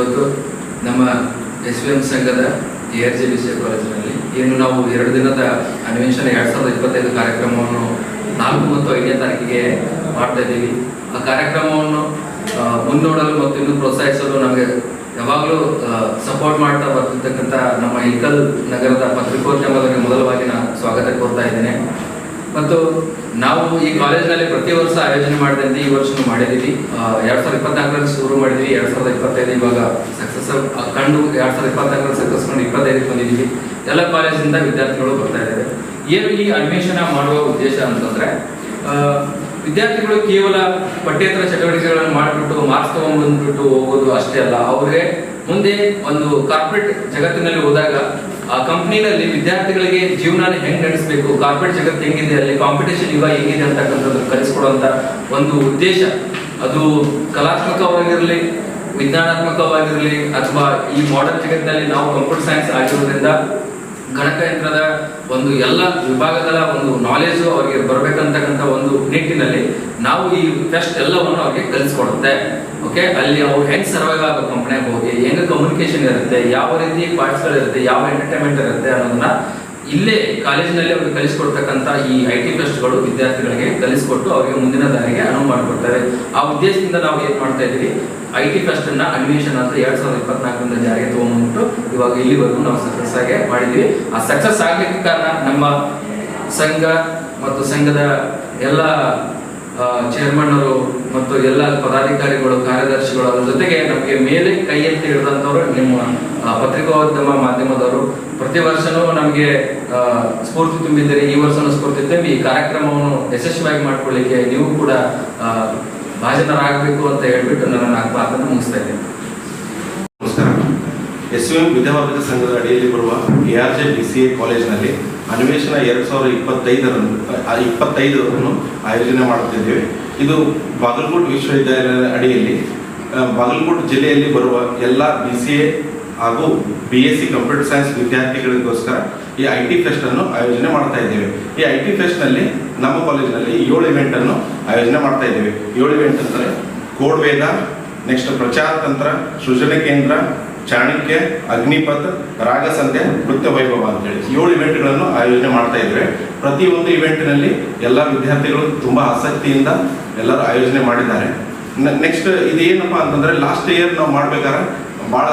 ಇವತ್ತು ನಮ್ಮ SVM ಸಂಘದ ARJBC ಕಾಲೇಜಿನಲ್ಲಿ ಏನು ನಾವು 2 ದಿನದ ಅನ್ವೇಷಣೆ 2025 ಕಾರ್ಯಕ್ರಮವನ್ನು 4 ಮತ್ತು 5ನೇ ತಾರೀಕಿಗೆ ಮಾಡ್ತಾ ಇದ್ದೀವಿ. ಆ ಕಾರ್ಯಕ್ರಮವನ್ನು ಮುನ್ನೋಡಲು ಮತ್ತು ಇನ್ನೂ ಪ್ರೋತ್ಸಾಹಿಸಲು ನಮಗೆ ಯಾವಾಗಲೂ ಸಪೋರ್ಟ್ ಮಾಡ್ತಾ ಬರ್ತಿರ್ತಕ್ಕಂಥ ನಮ್ಮ ಇಲ್ಕಲ್ ನಗರದ ಪತ್ರಿಕೋದ್ಯಮದವರಿಗೆ ಮೊದಲವಾಗಿ ನಾನು ಸ್ವಾಗತ ಕೋರ್ತಾ ಇದ್ದೇನೆ. ಮತ್ತು ನಾವು ಈ ಕಾಲೇಜಿನಲ್ಲಿ ಪ್ರತಿ ವರ್ಷ ಆಯೋಜನೆ ಮಾಡಿದಂತೆ ಈ ವರ್ಷನೂ ಮಾಡಿದ್ದೀವಿ. 2024ರಲ್ಲಿ ಶುರು ಮಾಡಿದ್ವಿ, 2025 ಇವಾಗ ಸಕ್ಸಸ್ ಕಂಡು 2024ರಲ್ಲಿ ಸಕ್ಸಸ್ ಕಂಡು 25ಕ್ಕೆ ಬಂದಿದ್ದೀವಿ. ಎಲ್ಲ ಕಾಲೇಜಿಂದ ವಿದ್ಯಾರ್ಥಿಗಳು ಬರ್ತಾ ಇದ್ದಾರೆ. ಏನು ಈ ಅನ್ವೇಷಣೆ ಮಾಡುವ ಉದ್ದೇಶ ಅಂತಂದ್ರೆ, ವಿದ್ಯಾರ್ಥಿಗಳು ಕೇವಲ ಪಠ್ಯೇತರ ಚಟುವಟಿಕೆಗಳನ್ನು ಮಾಡಿಬಿಟ್ಟು ಮಾರ್ಕ್ಸ್ ತಗೊಂಡ್ಬಂದ್ಬಿಟ್ಟು ಹೋಗೋದು ಅಷ್ಟೇ ಅಲ್ಲ, ಅವ್ರಿಗೆ ಮುಂದೆ ಒಂದು ಕಾರ್ಪೊರೇಟ್ ಜಗತ್ತಿನಲ್ಲಿ ಹೋದಾಗ ಆ ಕಂಪ್ನಿನಲ್ಲಿ ವಿದ್ಯಾರ್ಥಿಗಳಿಗೆ ಜೀವನ ಹೆಂಗ್ ನಡೆಸಬೇಕು, ಕಾರ್ಪೊರೇಟ್ ಜಗತ್ತು ಹೆಂಗಿದೆ, ಅಲ್ಲಿ ಕಾಂಪಿಟೇಷನ್ ಇವಾಗ ಹೇಗಿದೆ ಅಂತಕ್ಕಂಥದ್ದು ಕಲಿಸ್ಕೊಡುವಂತ ಒಂದು ಉದ್ದೇಶ. ಅದು ಕಲಾತ್ಮಕವಾಗಿರಲಿ, ವಿಜ್ಞಾನಾತ್ಮಕವಾಗಿರಲಿ, ಅಥವಾ ಈ ಮಾಡರ್ನ್ ಜಗತ್ತಿನಲ್ಲಿ ನಾವು ಕಂಪ್ಯೂಟರ್ ಸೈನ್ಸ್ ಆಗಿರೋದ್ರಿಂದ ಗಣಕಯಂತ್ರದ ಒಂದು ಎಲ್ಲ ವಿಭಾಗಗಳ ಒಂದು ನಾಲೆಜು ಅವರಿಗೆ ಬರಬೇಕಂತಕ್ಕಂಥ ಒಂದು ನಿಟ್ಟಿನಲ್ಲಿ ನಾವು ಈ ಫೆಸ್ಟ್ ಎಲ್ಲವನ್ನು ಅವ್ರಿಗೆ ಕಲಿಸ್ಕೊಡುತ್ತೆ. ಓಕೆ, ಅಲ್ಲಿ ಅವ್ರು ಹೆಂಗ್ ಸರ್ವೈವ್ ಆಗೋ ಕಂಪನಿಯಾಗ ಹೋಗಿ ಹೆಂಗ್ ಕಮ್ಯುನಿಕೇಶನ್ ಇರುತ್ತೆ, ಯಾವ ರೀತಿ ಪಾರ್ಟ್ಸ್ಗಳು ಇರುತ್ತೆ, ಯಾವ ಎಂಟರ್ಟೈನ್ಮೆಂಟ್ ಇರುತ್ತೆ ಅನ್ನೋದನ್ನ ಇಲ್ಲೇ ಕಾಲೇಜಿನಲ್ಲಿ ಅವ್ರಿಗೆ ಕಲಿಸ್ಕೊಡ್ತಕ್ಕಂಥ ಈ IT ಫೆಸ್ಟ್ಗಳು ವಿದ್ಯಾರ್ಥಿಗಳಿಗೆ ಕಲಿಸ್ಕೊಟ್ಟು ಅವರಿಗೆ ಮುಂದಿನ ದಾರಿಗೆ ಅನುವು ಮಾಡಿಕೊಡ್ತವೆ. ಆ ಉದ್ದೇಶದಿಂದ ನಾವು ಏನ್ ಮಾಡ್ತಾ ಇದ್ವಿ, IT ಫೆಸ್ಟ್ ಅನ್ನ ಅನ್ವೇಷಣೆ ಅಂತ 2024ರಿಂದ ಜಾರಿಗೆ ತಗೊಂಡ್ಬಿಟ್ಟು ಇವಾಗ ಇಲ್ಲಿವರೆಗೂ ನಾವು ಸಕ್ಸಸ್ ಆಗಿ ಮಾಡಿದ್ವಿ. ಆ ಸಕ್ಸಸ್ ಆಗ್ಲಿಕ್ಕೆ ಕಾರಣ ನಮ್ಮ ಸಂಘ ಮತ್ತು ಸಂಘದ ಎಲ್ಲ ಚೇರ್ಮನ್ ಅವರು ಮತ್ತು ಎಲ್ಲ ಪದಾಧಿಕಾರಿಗಳು, ಕಾರ್ಯದರ್ಶಿಗಳು, ಅದ್ರ ಜೊತೆಗೆ ನಮಗೆ ಮೇಲೆ ಕೈ ಎತ್ತಿ ಹಿಡಿದಂಥವ್ರು ನಿಮ್ಮ ಪತ್ರಿಕೋದ್ಯಮ ಮಾಧ್ಯಮದವರು. ಪ್ರತಿ ವರ್ಷನೂ ನಮಗೆ ಸ್ಫೂರ್ತಿ ತುಂಬಿದ್ದೀರಿ. ಈ ವರ್ಷನೂ ಸ್ಫೂರ್ತಿ ತುಂಬಿ ಈ ಕಾರ್ಯಕ್ರಮವನ್ನು ಯಶಸ್ವಿಯಾಗಿ ಮಾಡ್ಕೊಳ್ಳಿಕ್ಕೆ ನೀವು ಕೂಡ ಭಾಜನರಾಗಬೇಕು ಅಂತ ಹೇಳ್ಬಿಟ್ಟು ನನ್ನ 4 ಮಾತನ್ನು ಮುಗಿಸ್ತಾ ಇದ್ದೇನೆ. ನಮಸ್ಕಾರ. SVM ವಿದ್ಯಾವರ್ಧಕ ಸಂಘದ ಅಡಿಯಲ್ಲಿ ಬರುವ ARJBCA ಕಾಲೇಜಿನಲ್ಲಿ ಅನ್ವೇಷಣೆ 2025 ಆಯೋಜನೆ ಮಾಡುತ್ತಿದ್ದೇವೆ. ಇದು ಬಾಗಲಕೋಟೆ ವಿಶ್ವವಿದ್ಯಾಲಯದ ಅಡಿಯಲ್ಲಿ ಬಾಗಲಕೋಟೆ ಜಿಲ್ಲೆಯಲ್ಲಿ ಬರುವ ಎಲ್ಲ BCA ಹಾಗೂ BSc ಕಂಪ್ಯೂಟರ್ ಸೈನ್ಸ್ ವಿದ್ಯಾರ್ಥಿಗಳಿಗೋಸ್ಕರ ಈ IT ಫೆಸ್ಟ್ ಅನ್ನು ಆಯೋಜನೆ ಮಾಡ್ತಾ ಇದ್ದೇವೆ. ಈ IT ಫೆಸ್ಟ್ ನಲ್ಲಿ ನಮ್ಮ ಕಾಲೇಜಿನಲ್ಲಿ 7 ಇವೆಂಟ್ ಅನ್ನು ಆಯೋಜನೆ ಮಾಡ್ತಾ ಇದ್ದೇವೆ. 7 ಇವೆಂಟ್ ಅಂದರೆ ಕೋಡ್ ವೇದ, ನೆಕ್ಸ್ಟ್ ಪ್ರಚಾರ ತಂತ್ರ, ಸೃಜನ ಕೇಂದ್ರ, ಚಾಣಕ್ಯ, ಅಗ್ನಿಪಥ್, ರಾಗಸಂತೆ, ನೃತ್ಯ ವೈಭವ ಅಂತೇಳಿ 7 ಇವೆಂಟ್ಗಳನ್ನು ಆಯೋಜನೆ ಮಾಡ್ತಾ ಇದ್ದೇವೆ. ಪ್ರತಿಯೊಂದು ಇವೆಂಟ್ನಲ್ಲಿ ಎಲ್ಲ ವಿದ್ಯಾರ್ಥಿಗಳು ತುಂಬಾ ಆಸಕ್ತಿಯಿಂದ ಎಲ್ಲರೂ ಆಯೋಜನೆ ಮಾಡಿದ್ದಾರೆ. ನೆಕ್ಸ್ಟ್ ಇದೇನಪ್ಪ ಅಂತಂದ್ರೆ, ಲಾಸ್ಟ್ ಇಯರ್ ನಾವು ಮಾಡ್ಬೇಕಾದ್ರೆ ಬಹಳ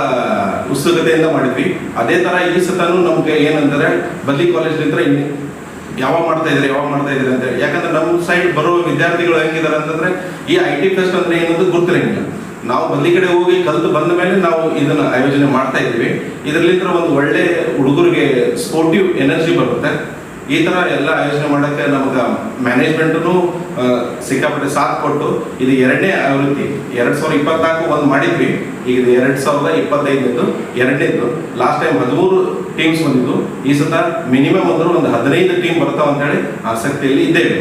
ಉತ್ಸುಕತೆಯಿಂದ ಮಾಡಿದ್ವಿ. ಅದೇ ತರ ಈ ಸತನೂ ನಮ್ಗೆ ಏನಂದ್ರೆ, ಬದ್ಲಿ ಕಾಲೇಜ್ ಇದ್ರೆ ಯಾವಾಗ ಮಾಡ್ತಾ ಇದ್ರಿ ಅಂತ. ಯಾಕಂದ್ರೆ ನಮ್ಮ ಸೈಡ್ ಬರುವ ವಿದ್ಯಾರ್ಥಿಗಳು ಹೆಂಗಿದ್ದಾರೆ ಅಂತಂದ್ರೆ, ಈ IT ಫೆಸ್ಟ್ ಅಂದ್ರೆ ಏನಂತ ಗೊತ್ತಿರಂಗಿಲ್ಲ. ನಾವು ಬದ್ಲಿ ಕಡೆ ಹೋಗಿ ಕಲಿತು ಬಂದ ಮೇಲೆ ನಾವು ಇದನ್ನ ಆಯೋಜನೆ ಮಾಡ್ತಾ ಇದ್ದೀವಿ. ಇದರಲ್ಲಿಂದ ಒಂದು ಒಳ್ಳೆ ಹುಡುಗರಿಗೆ ಸ್ಪೋರ್ಟಿವ್ ಎನರ್ಜಿ ಬರುತ್ತೆ. ಈ ತರ ಎಲ್ಲ ಆಯೋಜನೆ ಮಾಡಕ್ಕೆ ನಮ್ಗೆ ಮ್ಯಾನೇಜ್ಮೆಂಟ್ನು ಸಿಕ್ಕಾಪಟ್ಟೆ ಸಾಥ್ ಕೊಟ್ಟು, ಇದು 2ನೇ ಆವೃತ್ತಿ. 2024 ಒಂದು ಮಾಡಿದ್ವಿ, ಈಗ 2025 2ನೇದು. ಲಾಸ್ಟ್ ಟೈಮ್ 13 ಟೀಮ್ಸ್ ಬಂದಿದ್ದು. ಈ ಸತ ಮಿನಿಮಮ್ ಅಂದ್ರೆ ಒಂದು 15 ಟೀಮ್ ಬರ್ತಾವ ಅಂತ ಹೇಳಿ ಆಸಕ್ತಿಯಲ್ಲಿ ಇದ್ದೇವೆ.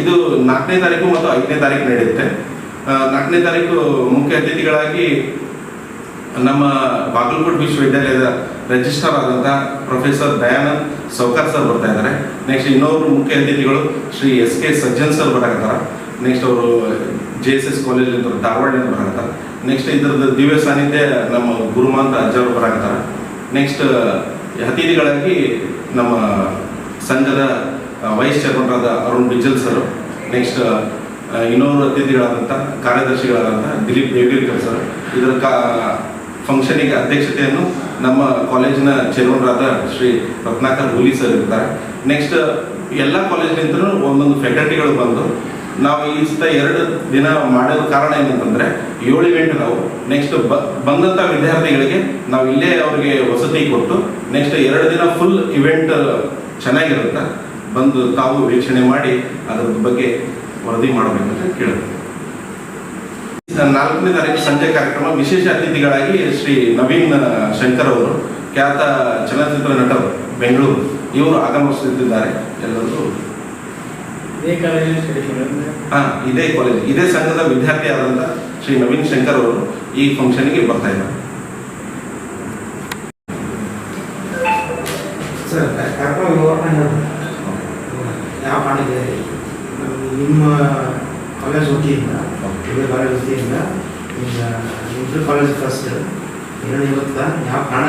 ಇದು 4ನೇ ತಾರೀಕು ಮತ್ತು 5ನೇ ತಾರೀಕು ನಡೆಯುತ್ತೆ. 4ನೇ ತಾರೀಕು ಮುಖ್ಯ ಅತಿಥಿಗಳಾಗಿ ನಮ್ಮ ಬಾಗಲಕೋಟೆ ವಿಶ್ವವಿದ್ಯಾಲಯದ ರಿಜಿಸ್ಟ್ರಾರ್ ಆದಂತಹ ಪ್ರೊಫೆಸರ್ ದಯಾನಂದ್ ಸೌಕರ್ ಸರ್ ಬರ್ತಾ ಇದ್ದಾರೆ. ನೆಕ್ಸ್ಟ್ ಇನ್ನೊಬ್ರು ಮುಖ್ಯ ಅತಿಥಿಗಳು ಶ್ರೀ SK ಸಜ್ಜನ್ ಸರ್ ಬರಾಕತ್ತಾರ. ನೆಕ್ಸ್ಟ್ ಅವರು JSS ಕಾಲೇಜ್ ಧಾರವಾಡದಿಂದ ಬರಾಕತ್ತಾರ. ನೆಕ್ಸ್ಟ್ ಇದ್ರದ್ದು ದಿವ್ಯ ಸಾನ್ನಿಧ್ಯ ನಮ್ಮ ಗುರುಮಾಂತ ಅಜ್ಜರು ಬರಾಕತ್ತಾರ. ನೆಕ್ಸ್ಟ್ ಅತಿಥಿಗಳಾಗಿ ನಮ್ಮ ಸಂಘದ vice chairman Arun Bijjal sir. Next ಇನ್ನೊಂದು ಅತಿಥಿಗಳಾದಂಥ ಕಾರ್ಯದರ್ಶಿಗಳಾದಂಥ ದಿಲೀಪ್ ದೇವಗಿರ್ಕರ್ ಸರ್. ಇದರ ಫಂಕ್ಷನಿಗೆ ಅಧ್ಯಕ್ಷತೆಯನ್ನು ನಮ್ಮ ಕಾಲೇಜಿನ ಚೇರ್ಮನ್ರಾದ ಶ್ರೀ ರತ್ನಾಕರ್ ಹುಲಿ ಸರ್ ಇರ್ತಾರೆ. ನೆಕ್ಸ್ಟ್ ಎಲ್ಲ ಕಾಲೇಜಿನಿಂದ ಒಂದೊಂದು ಫ್ಯಾಕಲ್ಟಿಗಳು ಬಂದು ನಾವು ಈ ಸತ 2 ದಿನ ಮಾಡೋದು ಕಾರಣ ಏನಂತಂದ್ರೆ, 7 ಇವೆಂಟ್ ನಾವು ನೆಕ್ಸ್ಟ್ ಬಂದಂಥ ವಿದ್ಯಾರ್ಥಿಗಳಿಗೆ ನಾವು ಇಲ್ಲೇ ಅವ್ರಿಗೆ ವಸತಿ ಕೊಟ್ಟು ನೆಕ್ಸ್ಟ್ 2 ದಿನ ಫುಲ್ ಇವೆಂಟ್ ಚೆನ್ನಾಗಿರುತ್ತೆ. ಬಂದು ತಾವು ವೀಕ್ಷಣೆ ಮಾಡಿ ಅದರ ಬಗ್ಗೆ ವರದಿ ಮಾಡಬೇಕಂತ ಕೇಳಿದ್ರು. 4ನೇ ತಾರೀಕು ಸಂಜೆ ಕಾರ್ಯಕ್ರಮ ವಿಶೇಷ ಅತಿಥಿಗಳಾಗಿ ಶ್ರೀ ನವೀನ್ ಶಂಕರ್ ಅವರು, ಖ್ಯಾತ ಚಲನಚಿತ್ರ ನಟರು, ಬೆಂಗಳೂರು, ಇವರು ಆಗಮಿಸುತ್ತಿದ್ದಾರೆ. ಎಲ್ಲರೂ ಇದೇ ಕಾಲೇಜ್ ಇದೇ ಸಂಘದ ವಿದ್ಯಾರ್ಥಿ ಆದಂತ ಶ್ರೀ ನವೀನ್ ಶಂಕರ್ ಅವರು ಈ ಫಂಕ್ಷನ್ಗೆ ಬರ್ತಾ ಇದ್ದಾರೆ. ನಿಮ್ಮ ಕಾಲೇಜ್ ವತಿಯಿಂದ ಕಾಲೇಜ್ ಫಸ್ಟ್ ಏನು ಇವತ್ತ ಯಾವ ಕಾರಣ